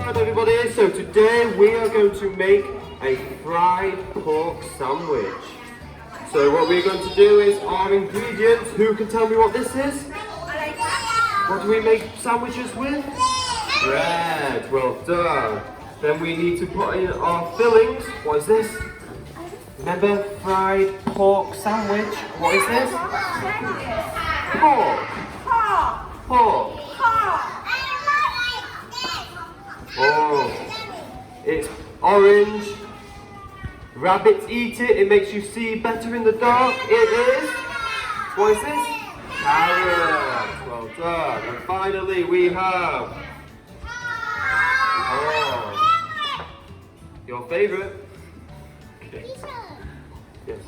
Right everybody, so today we are going to make a fried pork sandwich. So what we're going to do is our ingredients. Who can tell me what this is? What do we make sandwiches with? Bread. Well done. Then we need to put in our fillings. What is this? Remember fried pork sandwich? What is this? Pork. Pork. Oh, it's orange. Rabbits eat it. It makes you see better in the dark. It is. What is this? Carrot. Well done. And finally we have. Oh, your favourite? Okay. Yes.